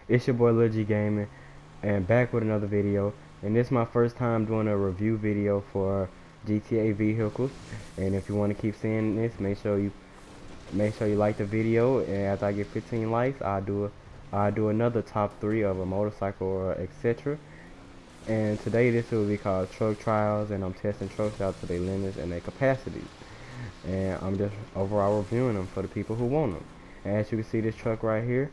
It's your boy Lil G Gaming, and back with another video. And this is my first time doing a review video for GTA vehicles. And if you want to keep seeing this, make sure you like the video. And after I get 15 likes, I'll do another top 3 of a motorcycle or etc. And today this will be called truck trials, and I'm testing trucks out to their limits and their capacities. And I'm just overall reviewing them for the people who want them. And as you can see, this truck right here,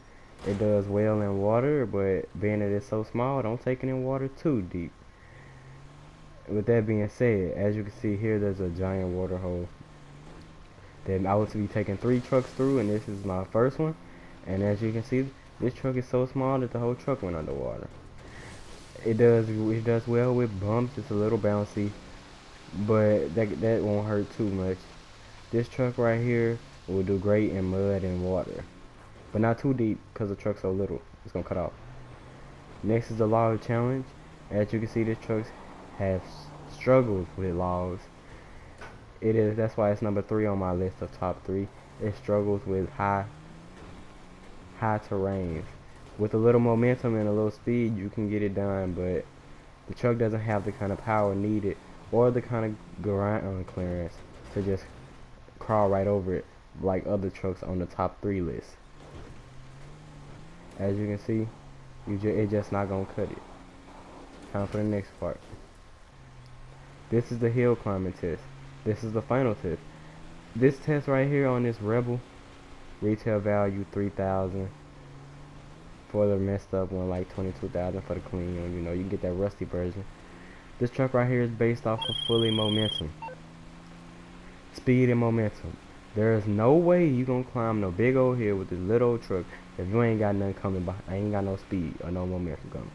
it does well in water, but being that it's so small, don't take it in water too deep. With that being said, as you can see here, there's a giant water hole that I was to be taking 3 trucks through, and this is my first one. And as you can see, this truck is so small that the whole truck went underwater. It does well with bumps. It's a little bouncy, but that won't hurt too much. This truck right here will do great in mud and water, but not too deep because the truck's so little. It's gonna cut off. Next is the log challenge. As you can see, this truck has struggles with logs. That's why it's number 3 on my list of top 3. It struggles with high terrain. With a little momentum and a little speed, you can get it done, but the truck doesn't have the kind of power needed or the kind of ground clearance to just crawl right over it like other trucks on the top 3 list. As you can see, it's just not gonna cut it. Time for the next part. This is the hill climbing test. This is the final test. This test right here on this Rebel, retail value $3,000. For the messed up one, like $22,000 for the clean one. You know, you can get that rusty version. This truck right here is based off of fully momentum, speed and momentum. There is no way you gonna climb no big old hill with this little old truck if you ain't got nothing coming behind. Ain't got no speed or no momentum coming.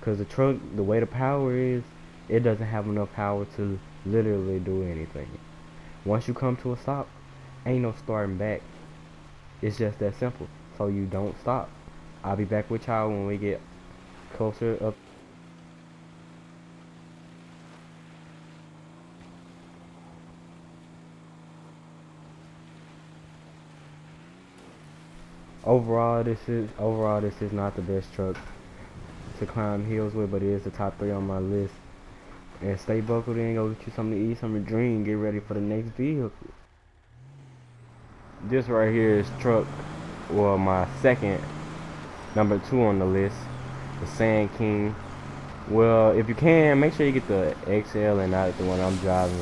Cause the truck, the way the power is, it doesn't have enough power to literally do anything. Once you come to a stop, ain't no starting back. It's just that simple. So you don't stop. I'll be back with y'all when we get closer up. Overall, this is not the best truck to climb hills with, but it is the top 3 on my list. And stay buckled in, go get you something to eat, something to drink, get ready for the next vehicle. This right here is truck, well, my second, number 2 on the list, the Sand King. Well, if you can, make sure you get the XL and not the one I'm driving,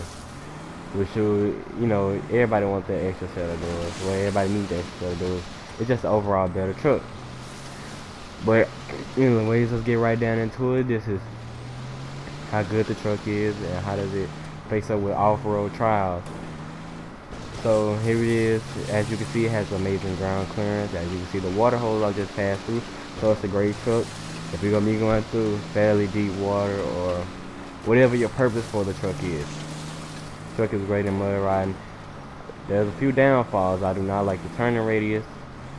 which you know, everybody wants that extra set of doors. Well, everybody needs that extra set of doors. It's just an overall better truck. But anyways, let's get right down into it. This is how good the truck is and how does it face up with off-road trials. So here it is. As you can see, it has amazing ground clearance. As you can see, the water holes I just passed through, so it's a great truck. If you're gonna be going through fairly deep water or whatever your purpose for the truck is, the truck is great in mud riding. There's a few downfalls. I do not like the turning radius,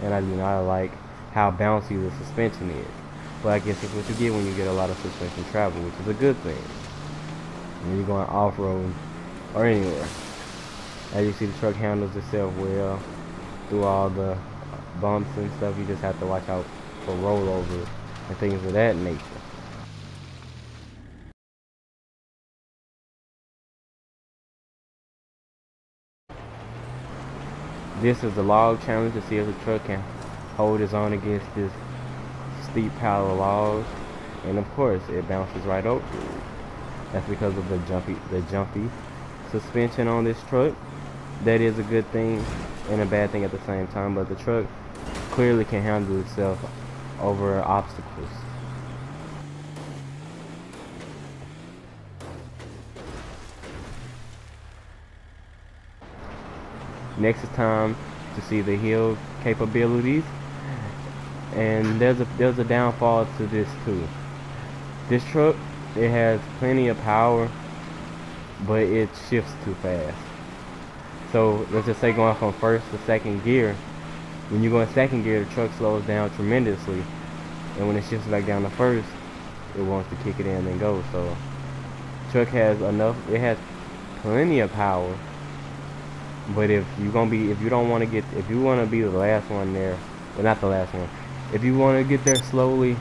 and I do not like how bouncy the suspension is. But I guess it's what you get when you get a lot of suspension travel, which is a good thing when you're going off-road or anywhere. As you see, the truck handles itself well through all the bumps and stuff. You just have to watch out for rollovers and things of that nature. This is the log challenge to see if the truck can hold its own against this steep pile of logs, and of course it bounces right over it. That's because of the jumpy suspension on this truck. That is a good thing and a bad thing at the same time, but the truck clearly can handle itself over obstacles. Next is time to see the hill capabilities, and there's a downfall to this too. This truck, it has plenty of power, but it shifts too fast. So let's just say going from first to second gear, when you go in second gear, the truck slows down tremendously, and when it shifts back down to first, it wants to kick it in and go. So the truck has it has plenty of power, but if you want to be the last one there, well, not the last one, If you want to get there slowly,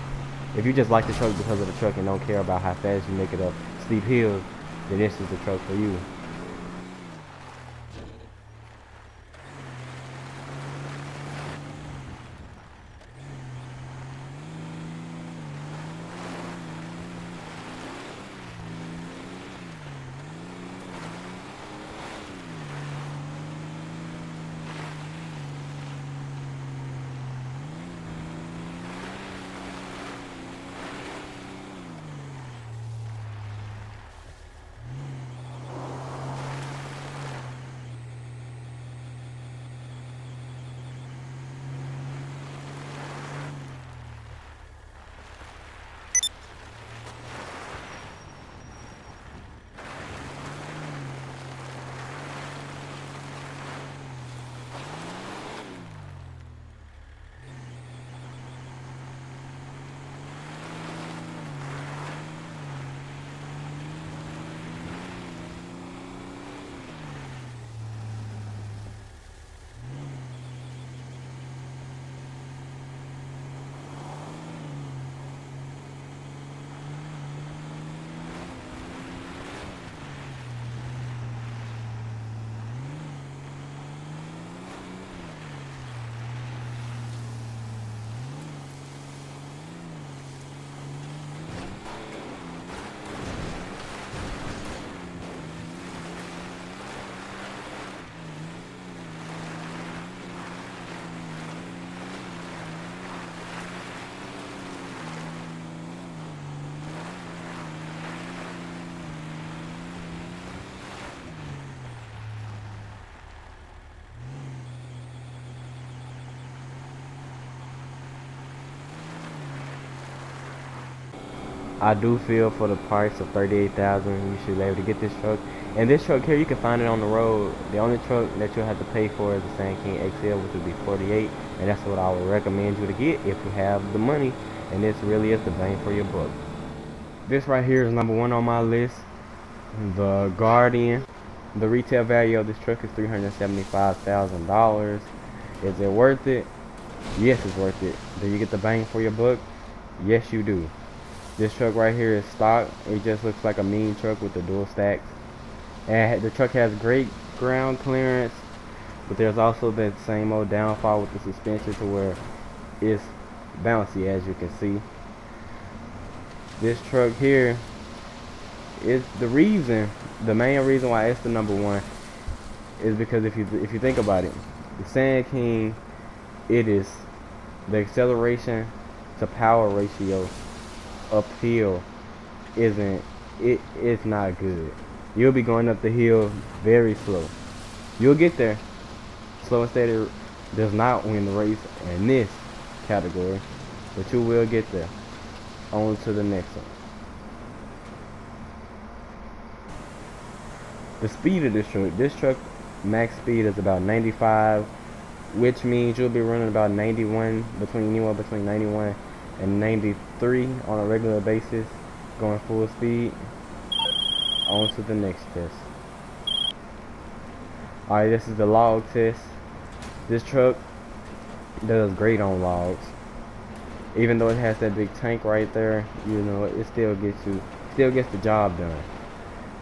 if you just like the truck because of the truck and don't care about how fast you make it up steep hills, then this is the truck for you. I do feel for the price of $38,000, you should be able to get this truck. And this truck here, you can find it on the road. The only truck that you'll have to pay for is the Sand King XL, which would be $48, and that's what I would recommend you to get if you have the money. And this really is the bang for your buck. This right here is number one on my list, the Guardian. The retail value of this truck is $375,000. Is it worth it? Yes, it's worth it. Do you get the bang for your buck? Yes, you do. This truck right here is stock. It just looks like a mean truck with the dual stacks. And the truck has great ground clearance, but there's also that same old downfall with the suspension to where it's bouncy, as you can see. This truck here is the main reason why it's the number one is because if you think about it, the Sand King, it is the acceleration to power ratio uphill it's not good. You'll be going up the hill very slow. You'll get there. Slow and steady does not win the race in this category, but you will get there. On to the next one. The speed of this truck max speed is about 95, which means you'll be running about 91, anywhere between 91 and 93 on a regular basis, going full speed. On to the next test. Alright, this is the log test. This truck does great on logs. Even though it has that big tank right there, you know, it still gets the job done.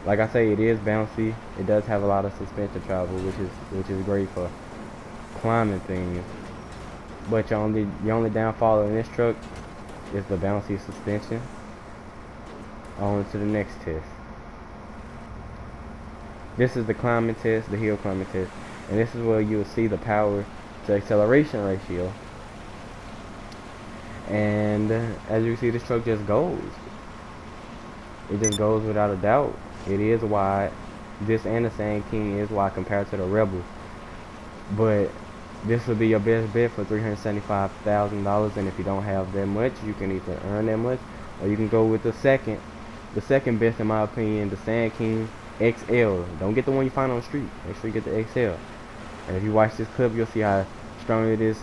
Like I say, it is bouncy. It does have a lot of suspension travel, which is great for climbing things. But your only downfall in this truck is the bouncy suspension. On to the next test. This is the climbing test, the hill climbing test, and this is where you will see the power to acceleration ratio. And as you see, this truck just goes. It just goes without a doubt. It is wide. This and the Sand King is wide compared to the Rebel. But this would be your best bet for $375,000, and if you don't have that much, you can either earn that much, or you can go with the second best in my opinion, the Sand King XL. Don't get the one you find on the street. Make sure you get the XL. And if you watch this clip, you'll see how strong it is.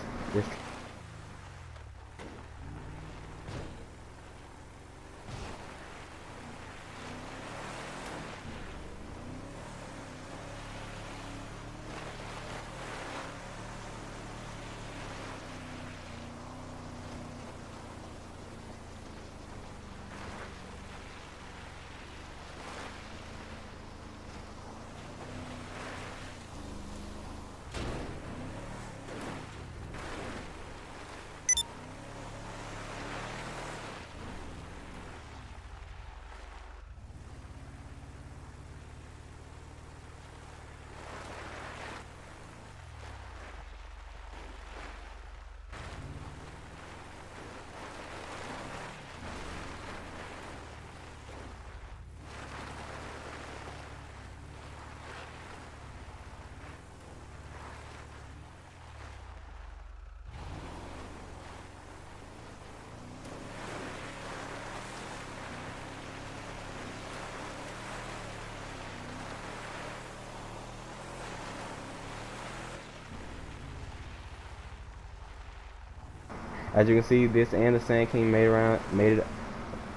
As you can see, this and the Sand King made it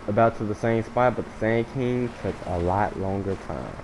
about to the same spot, but the Sand King took a lot longer time.